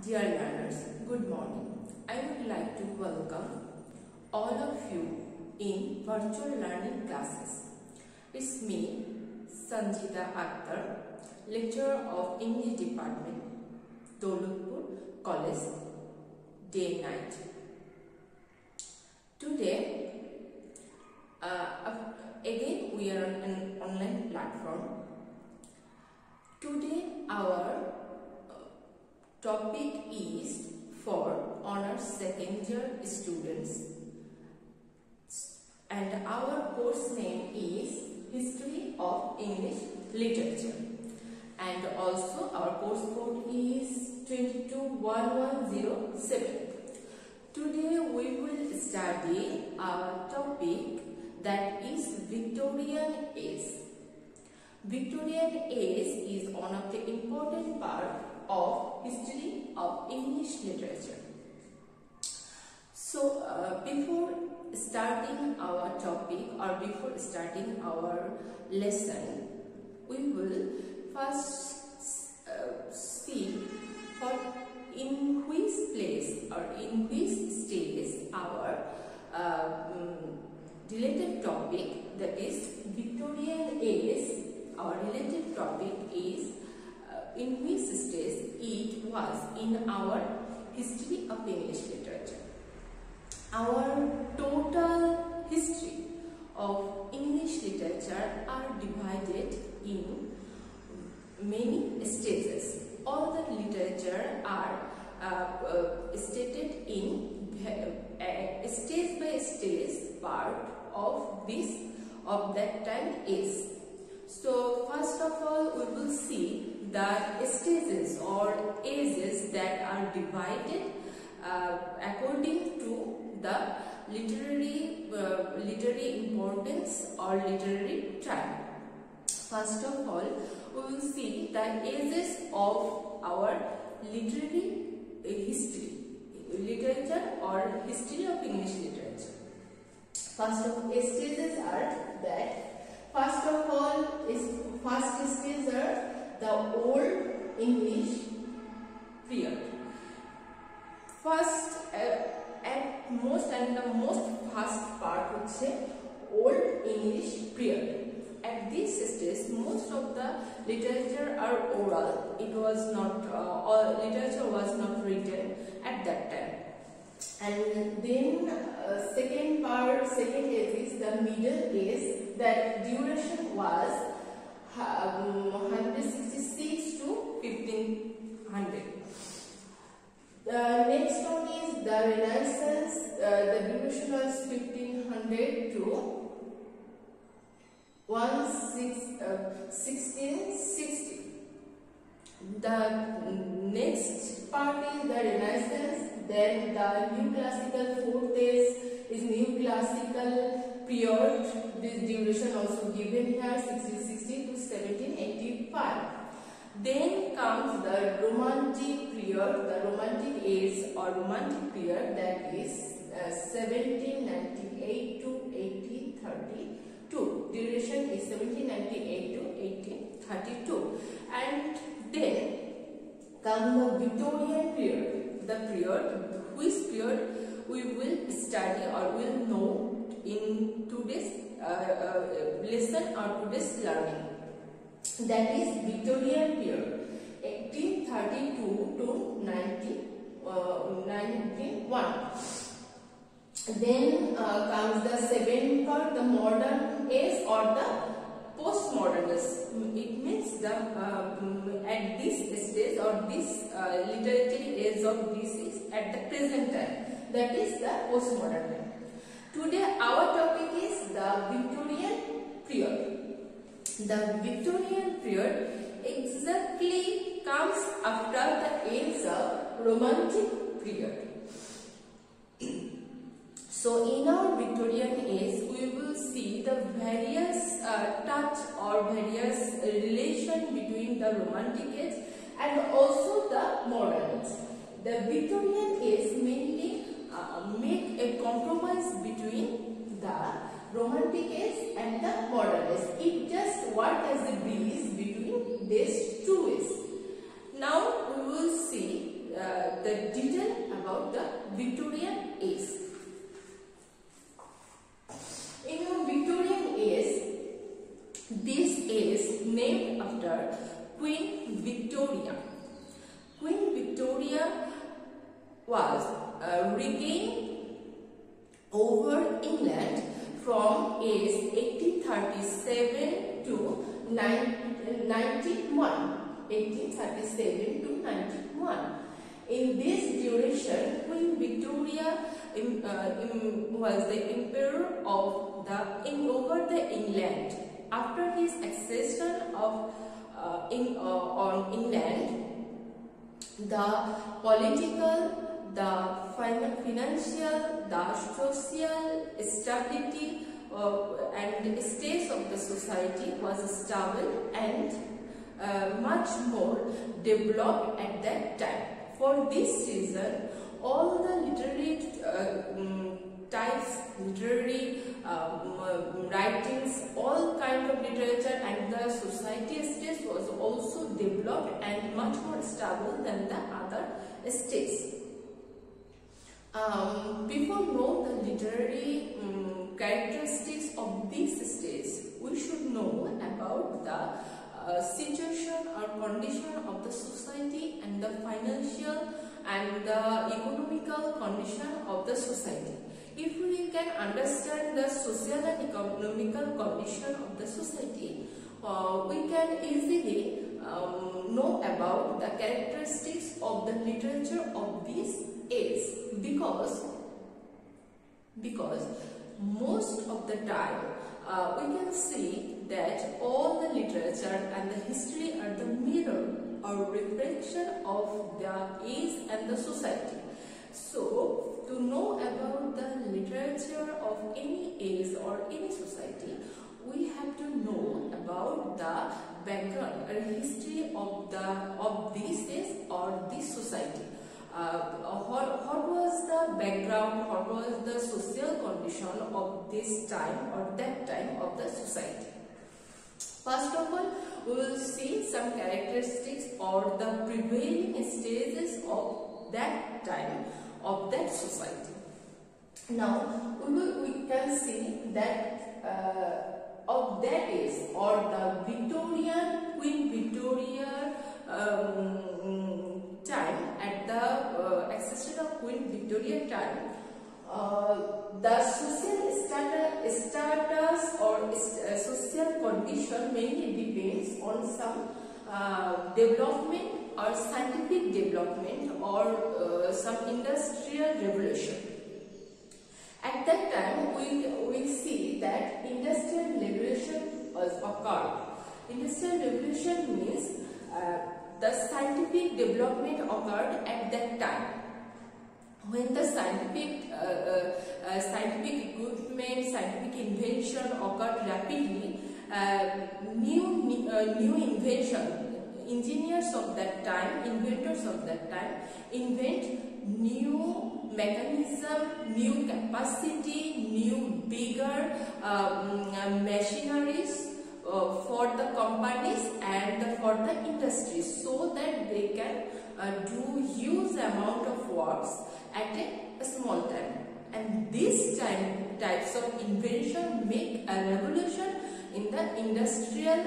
Dear learners, good morning. I would like to welcome all of you in virtual learning classes. It's me, Sanjida Akter, lecturer of English Department, Dolutpur College, day night. Today, again we are on an online platform. Today our topic is for honors second year students, and our course name is History of English Literature, and also our course code is 221107. Today we will study our topic, that is Victorian Age. Victorian Age is one of the important part of history of English literature. So before starting our topic or before starting our lesson, we will first see in which place or in which stage our related topic, that is Victorian Age, our related topic is in which stage it was in our history of English literature. Our total history of English literature are divided in many stages. All the literature are stated in stage by stage part of that time is. So first of all, we will see the stages or ages that are divided according to the literary importance or literary time. First of all, we will see the ages of our literary literature or history of English literature. First of all, stages are that. First of all, first stages are the Old English period. First, at most and the most first part would say Old English period. At this stage, most of the literature are oral. It was not all literature was not written at that time. And then second age is the Middle Age. That duration was 166 to 1500. The next one is the Renaissance. The duration was 1500 to 1660. The next part is the Renaissance. Then the New Classical fourth age is New Classical period. This duration also given here, 1660 to 1785. Then comes the Romantic period, the Romantic age or Romantic period, that is 1798 to 1832. Duration is 1798 to 1832. And then comes the Victorian period, the period which period we will study or will know in today's lesson or today's learning. That is Victorian period, 1832 to 1901. Then comes the second part, the modern age or the postmodernist. It means the at this stage or this literary age of this is at the present time. That is the postmodern time. Today our topic is the Victorian period. The Victorian period exactly comes after the age of Romantic period. So in our Victorian age, we will see the various touch or various relation between the Romantic age and also the modern age. The Victorian age mainly make a compromise between the Romantic age and the modern age. It just works as a bridge between these two ages. Now we will see the detail about the Victorian age. In the Victorian age, this is named after Queen Victoria. Queen Victoria was regained over England from age 1837 to 91. 1837 to 91. In this duration, Queen Victoria was the emperor of over the England. After his accession on England, the political, the financial, the social stability and states of the society was stable and much more developed at that time. For this reason, all the literary types, literary writings, all kind of literature and the society states was also developed and much more stable than the other states. Before know the literary characteristics of these states, we should know about the situation or condition of the society and the financial and the economical condition of the society. If we can understand the social and economical condition of the society, we can easily know about the characteristics of the literature of this age, because most of the time we can see that all the literature and the history are the mirror or reflection of the age and the society. So, to know about the literature of any age or any society, we have to know about the background or history of this age or this society. What was the background, what was the social condition of this time or that time of the society. First of all, we will see some characteristics or the prevailing stages of that time of that society. Now, we can see that of that age or the Queen Victoria time, at the accession of Queen Victoria time, the social status or social condition mainly depends on some development or scientific development or some industrial revolution. At that time, we see that industrial revolution was occurred. Industrial revolution means the scientific development occurred at that time. When the scientific equipment, scientific invention occurred rapidly, new invention, engineers of that time, inventors of that time, invent new mechanism, new capacity, new bigger machineries for the companies and for the industries, so that they can do huge amount of works at a small time. And these types of invention make a revolution in the industrial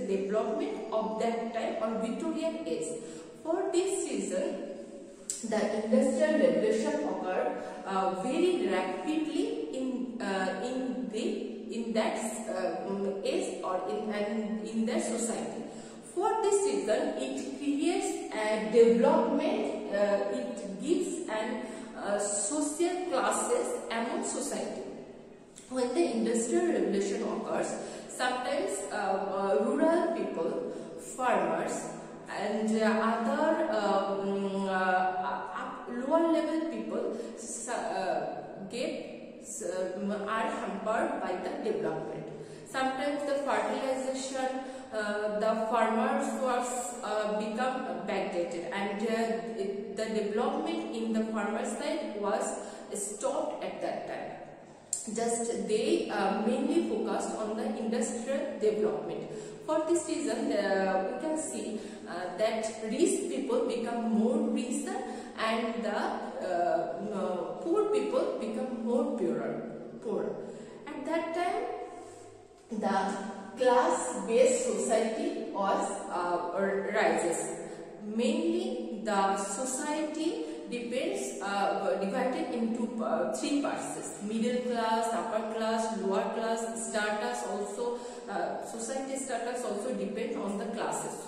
development of that time or Victorian age. For this reason, the industrial revolution occurred very rapidly in that age or in that society. For this reason, it creates a development. It gives an social classes among society. When the industrial revolution occurs, sometimes rural people, farmers, and other lower level people are hampered by the development. Sometimes the fertilization, the farmers works become backdated, and the development in the farmer side was stopped at that time. Just they mainly focused on the industrial development. For this reason, we can see that rich people become more richer and the poor people become more poorer. At that time, the class-based society was rises. Mainly, the society depends divided into three parts: middle class, upper class, lower class. Status also, society status also depend on the classes.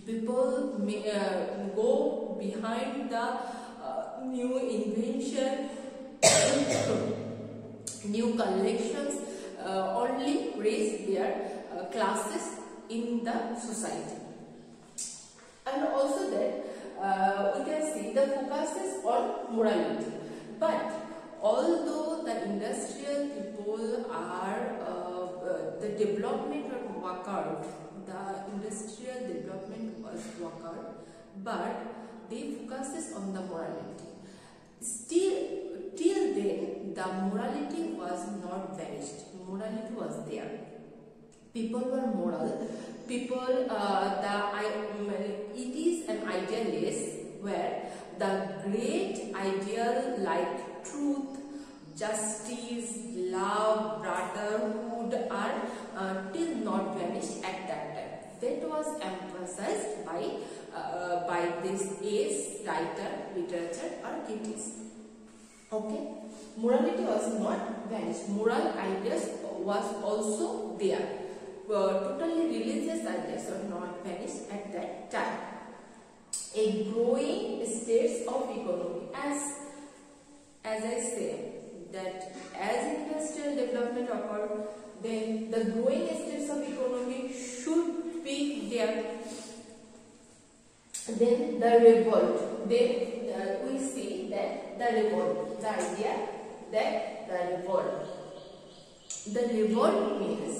People may go behind the new invention, new collections, only raise their classes in the society. And also that we can see the focus is on morality. But although the industrial people are the development was occurred, the industrial development was occurred, but they focuses on the morality. Till then, the morality was not vanished. Morality was there. People were moral. People, it is an idealist where the great ideal like truth, justice, love, brotherhood are till not vanished at that time. That was emphasized by this ace writer, literature or critics. Okay, morality was not vanished. Moral ideas was also there. Totally religious ideas were not vanished at that time. A growing state of economy, as I say, that as industrial development occurred, then the growing states of economy should be there. Then the revolt. Then we see that the revolt, the idea that the revolt. The revolt means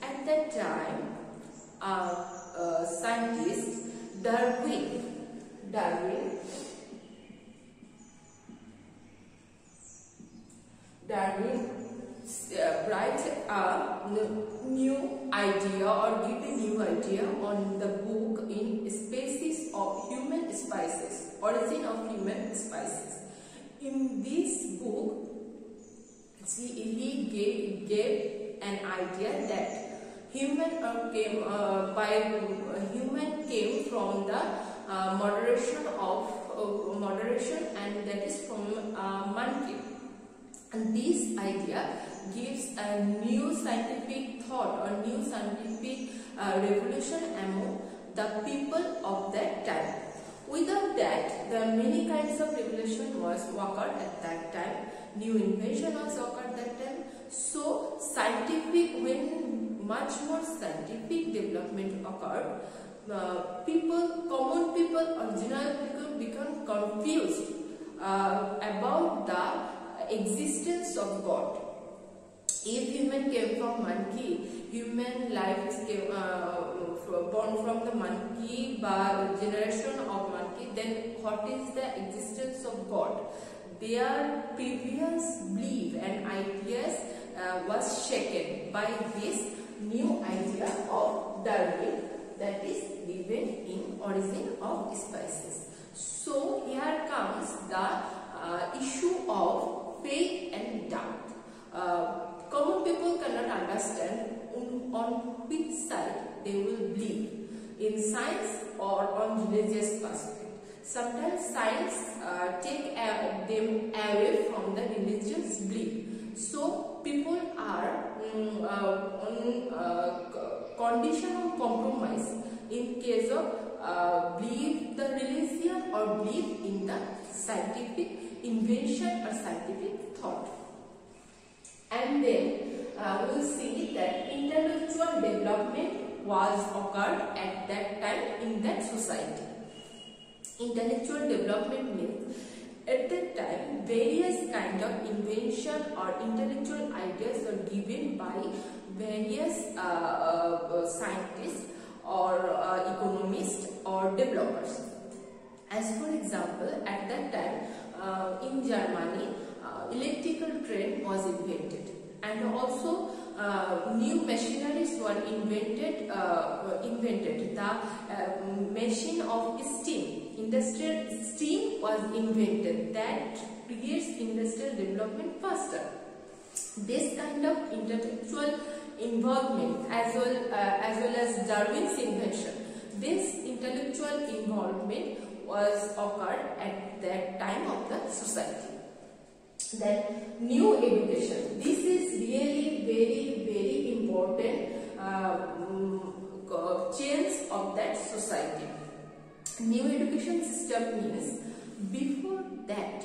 at that time, scientist Darwin writes a new idea or give a new idea on the book in Species of Human Species, Origin of Human Species. In this book, he gave an idea that human came from the moderation, and that is from monkey. And this idea gives a new scientific thought or new scientific revolution among the people of that time. Without that, the many kinds of revolution was occurred at that time. New invention was occurred that time. So scientific, when much more scientific development occurred, common people or general people become confused about the existence of God. If human came from monkey, human life is born from the monkey by generation of monkey, then what is the existence of God? Their previous belief and ideas was shaken by this new idea of Darwin, that is given in Origin of Species. So here comes the issue of faith and doubt. Common people cannot understand on which side they will believe, in science or on religious perspective. Sometimes science take them away from the religious belief. So people are on condition of compromise in case of believe the religion or believe in the scientific invention or scientific thought. And then we will see that intellectual development was occurred at that time in that society. Intellectual development means at that time various kind of invention or intellectual ideas were given by various scientists or economists or developers. As for example, at that time in Germany, electrical train was invented, and also new machineries were invented. The machine of steam, industrial steam was invented, that creates industrial development faster. This kind of intellectual involvement, as well as Darwin's invention, this intellectual involvement was occurred at that time of the society. Then new education. This is really very important change of that society. New education system means, before that,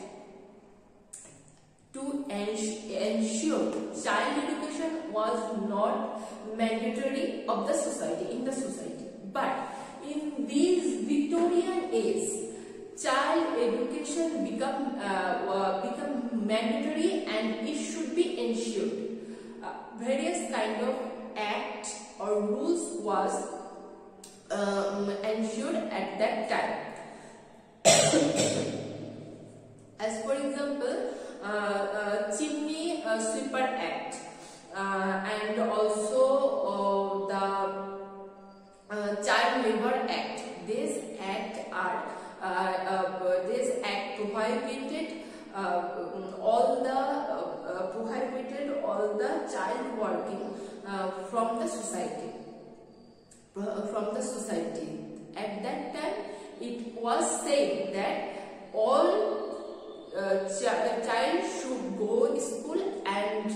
to ensure child education was not mandatory of the society, in the society, but in these Victorian age, child education become mandatory and it should be ensured. Various kind of act or rules was ensured at that time. As for example, Chimney Sweeper Act, and also the Child Labor Act. These act are this act prohibited all the child working from the society. At that time, it was said that all child should go to school, and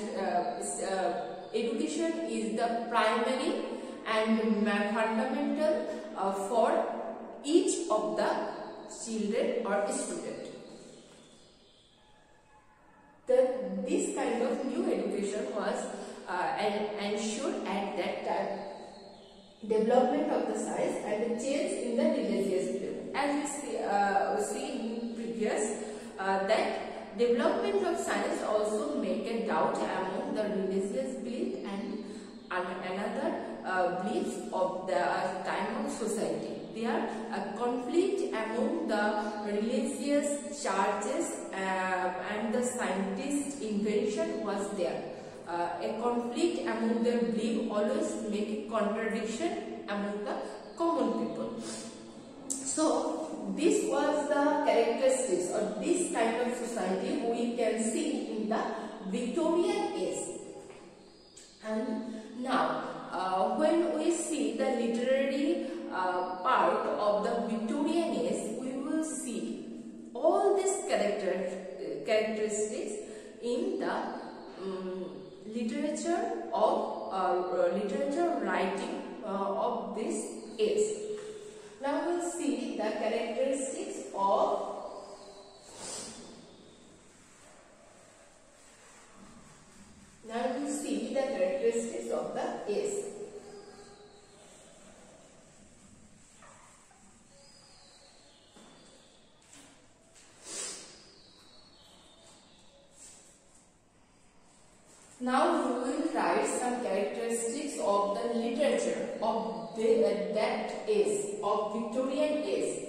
education is the primary and fundamental for each of the children or student. This kind of new education was ensured at that time. Development of the science and the change in the religious belief. As we see in previous, that development of science also make a doubt among the religious belief and another beliefs of the time of society. There a conflict among the religious churches and the scientist invention was there. A conflict among their belief always make a contradiction among the common people. So this was the characteristics of this kind of society we can see in the Victorian age. And now when we see the literary part of the Victorian age, we will see all these characteristics in the literature writing of this age. Now we will see the characteristics of the age. Now we will write some characteristics of the literature of that age, of Victorian age.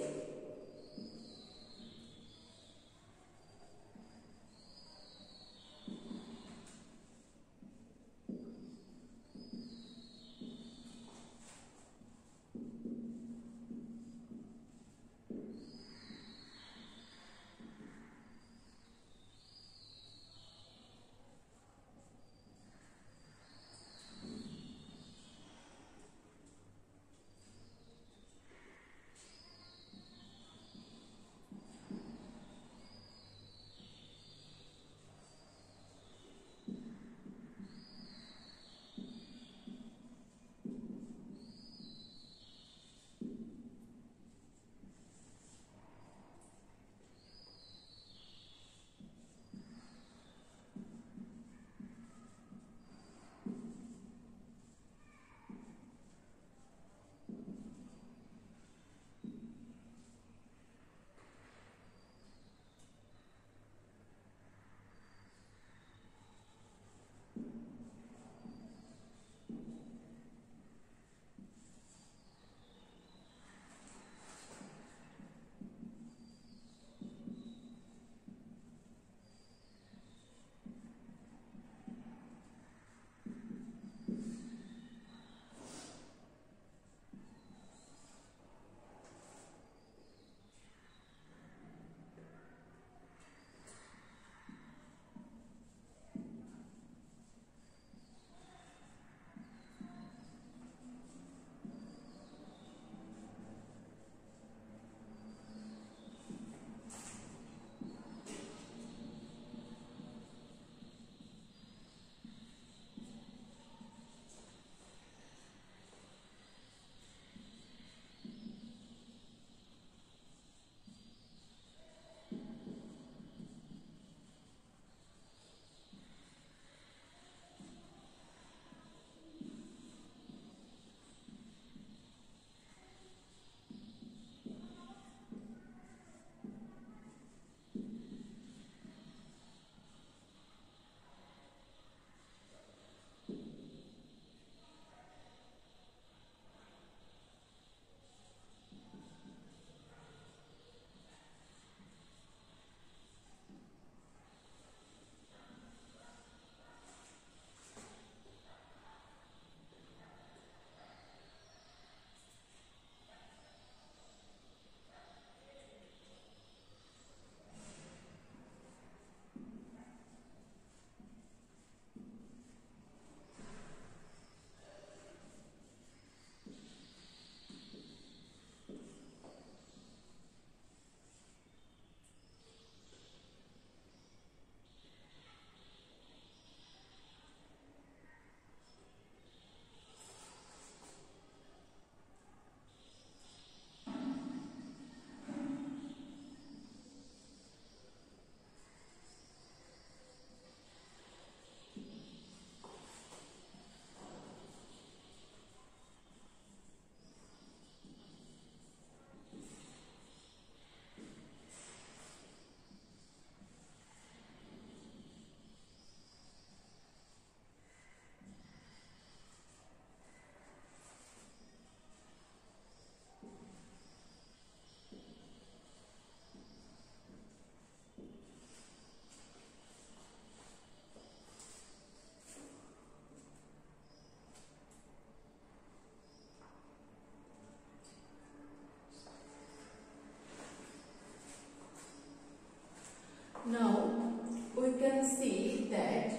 see that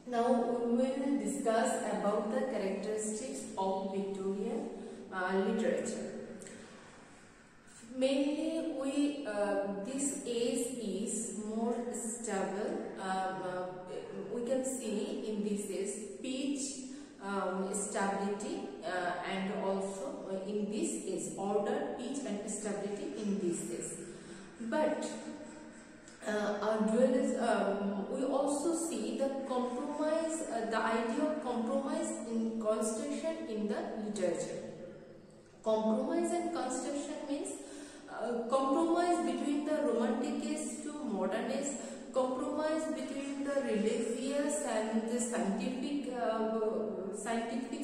now we will discuss about the characteristics of Victorian literature. Mainly, this age is more stable. We can see in this age speech stability and also in this is order, pitch and stability in this is. But we also see the compromise, the idea of compromise in construction in the literature. Compromise and construction means compromise between the romantic age to modern age, compromise between the religious and the scientific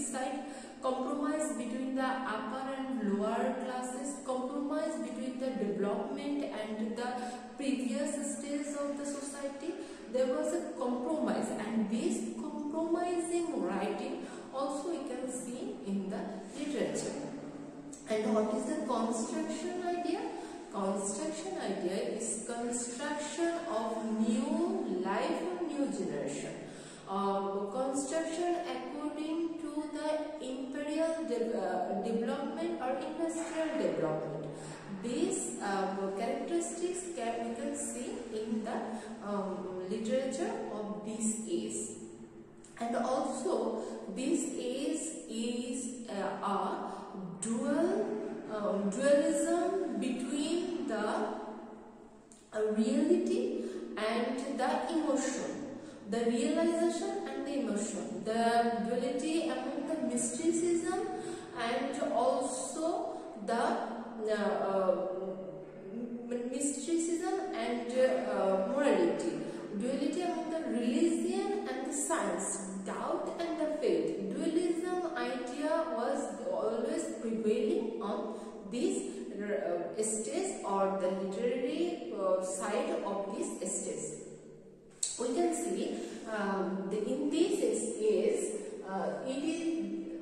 side, compromise between the upper and lower classes, compromise between the development and the previous stage of the society. There was a compromise, and this compromising writing also we can see in the literature. And what is the construction idea? Construction idea is construction of new life or new generation. Construction according to the imperial development or industrial development. These characteristics we can see in the literature of this age. And also this age is a dualism between the reality and the emotion. The realization and the emotion, the duality among the mysticism and also the mysticism and morality, duality among the religion and the science, doubt and the faith. Dualism idea was always prevailing on this stage or the literary side of this stage. We can see in this is it is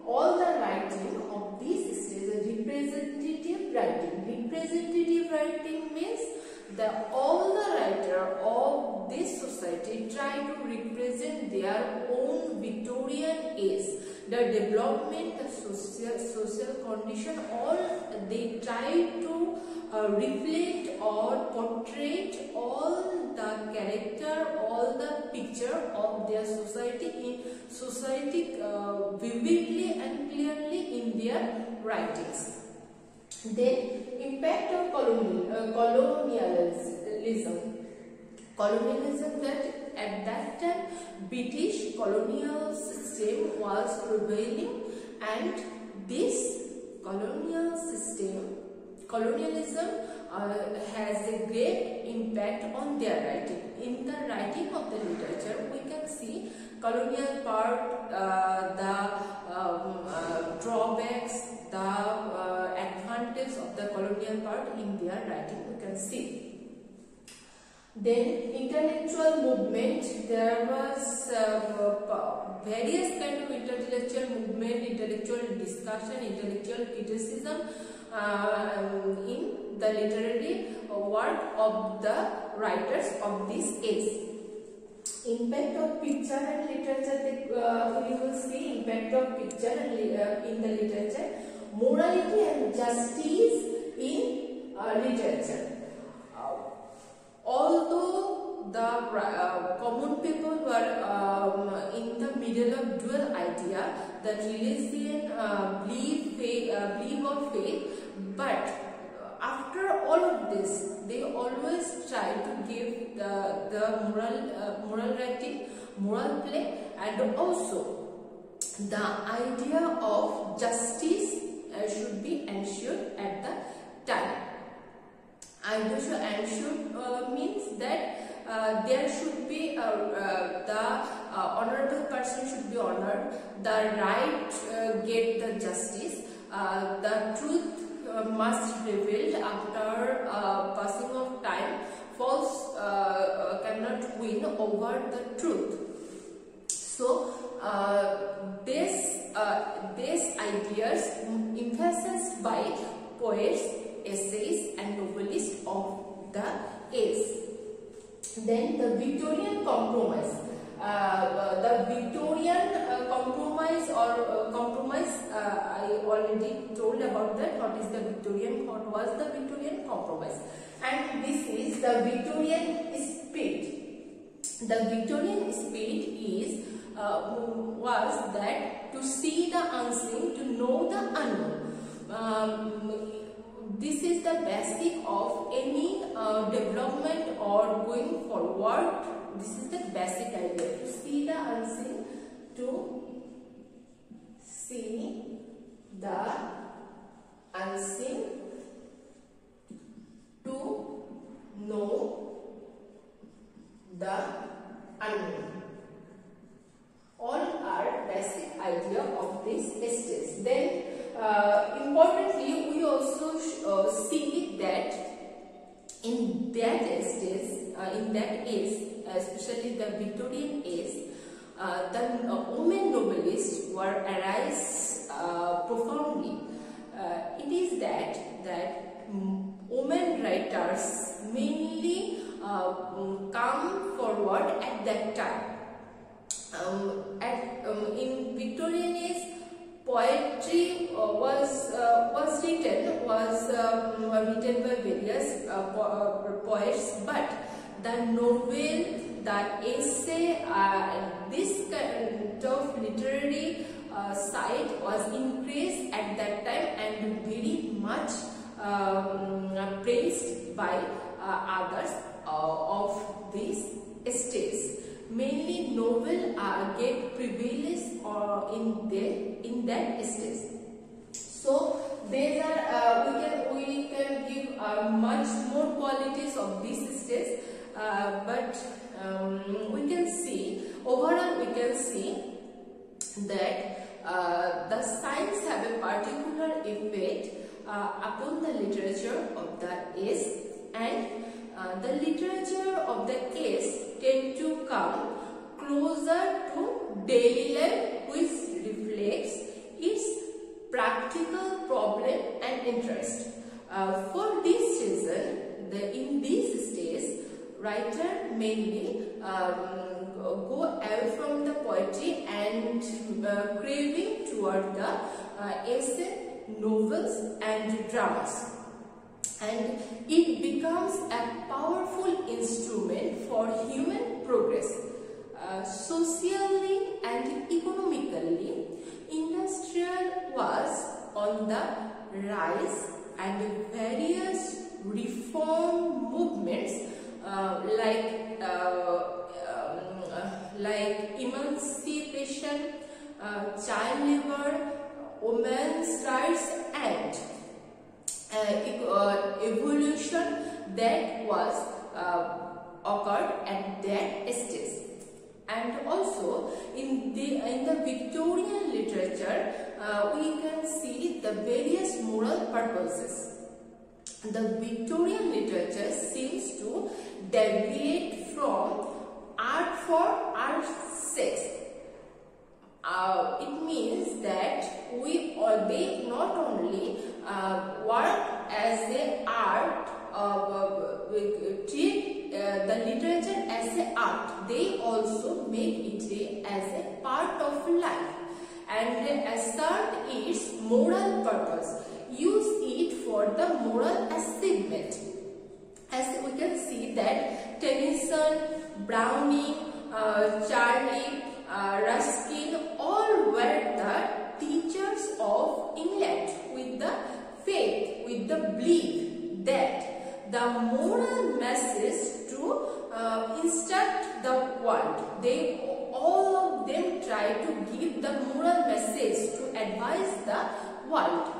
all the writing of this is a representative writing. Representative writing means all the writer of this society try to represent their own Victorian age, the development, the social condition, all they try to reflect or portray all the character, all the picture of their society vividly and clearly in their writings. Then impact of colonialism, that at that time British colonial system was prevailing, and this colonialism has a great impact on their writing. In the writing of the literature we can see colonial part, the drawbacks, the advantage of the colonial part in their writing we can see. Then intellectual movement, there was various kind of intellectual movement, intellectual discussion, intellectual criticism in the literary work of the writers of this age. Impact of picture and literature, we will see impact of picture in the literature. Morality and justice in literature. Although the common people were in the middle of dual idea, the religion, belief or faith, but after all of this, they always try to give the moral writing, moral play, and also the idea of justice should be ensured at the time. Idea should ensure means that there should be the honorable person should be honored, the right get the justice, the truth must be revealed after passing of time. False cannot win over the truth. So these ideas emphasized by poets, essayists and novelists of the age. Then the Victorian compromise. The Victorian compromise or compromise, I already told about that. What was the Victorian compromise? And this is the Victorian spirit. The Victorian spirit is was that to see the unseen, to know the unknown. This is the basic of any development or going forward. This is the basic idea, to see the unseen, to see the unseen, to know the unknown. All are basic idea of this stage. Then importantly, we also see that in that stage, in that age, especially the Victorian age, the women novelists were arise profoundly. It is that women writers mainly come forward at that time. In Victorian age, poetry was written by various poets, but the novel, the essay, this kind of literary side was increased at that time and very much praised by others of these estates. Mainly novel get privilege in that stage. So there are we can give much more qualities of this stage, but we can see overall that the science have a particular effect upon the literature of the age, and the literature of the age tend to come closer to daily life, which reflects its practical problem and interest. For this reason, in these stages, writer mainly go away from the poetry and craving toward the essay, novels and dramas. And it becomes a powerful instrument for human progress. Socially and economically, industrial was on the rise, and various reform movements like emancipation, child labor, women's rights and evolution that was occurred at that stage. And also in the Victorian literature, we can see the various moral purposes. The Victorian literature seems to deviate from art for art's sake. It means that they not only work as an art, treat the literature as an art, they also make it as a part of life and assert its moral purpose, use it for the moral achievement. As we can see that Tennyson, Browning, Charlie, Ruskin, all were the teachers of England with the faith, with the belief that the moral message to instruct the world. All of them try to give the moral message to advise the world.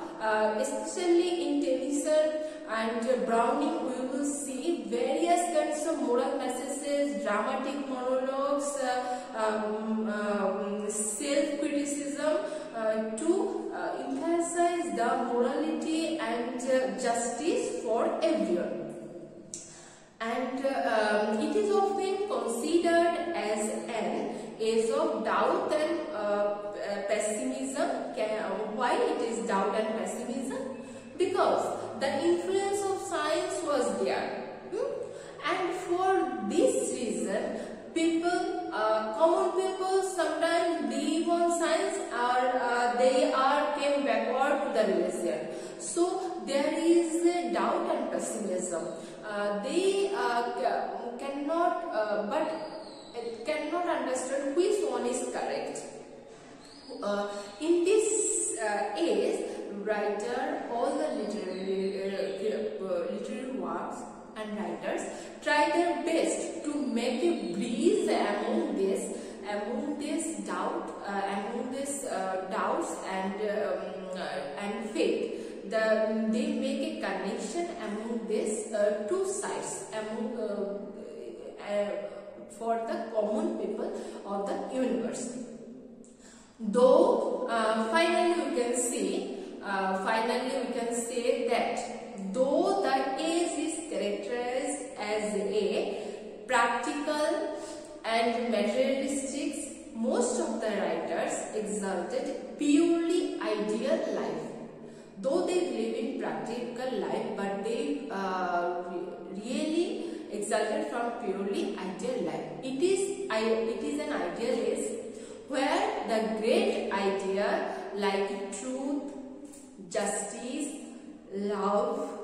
Especially in Tennyson and Browning, we will see various kinds of moral messages, dramatic monologues, self-criticism to emphasize the morality and justice for everyone. And it is often considered as an age of doubt and pessimism. Why it is doubt and pessimism? Because the influence of science was there, And for this reason, people, common people sometimes believe on science, or they are came backward to the religion. So there is a doubt and pessimism. They cannot understand which one is correct. In this age, writer, all the literary works and writers try their best to make a bridge among this doubts and faith. They make a connection among these two sides for the common people of the universe. Though finally we can say that though the age is characterized as a practical and materialistic, most of the writers exalted purely ideal life. Though they believe in practical life, but they really exalted from purely ideal life. It is an ideal age where the great idea like truth, justice, love,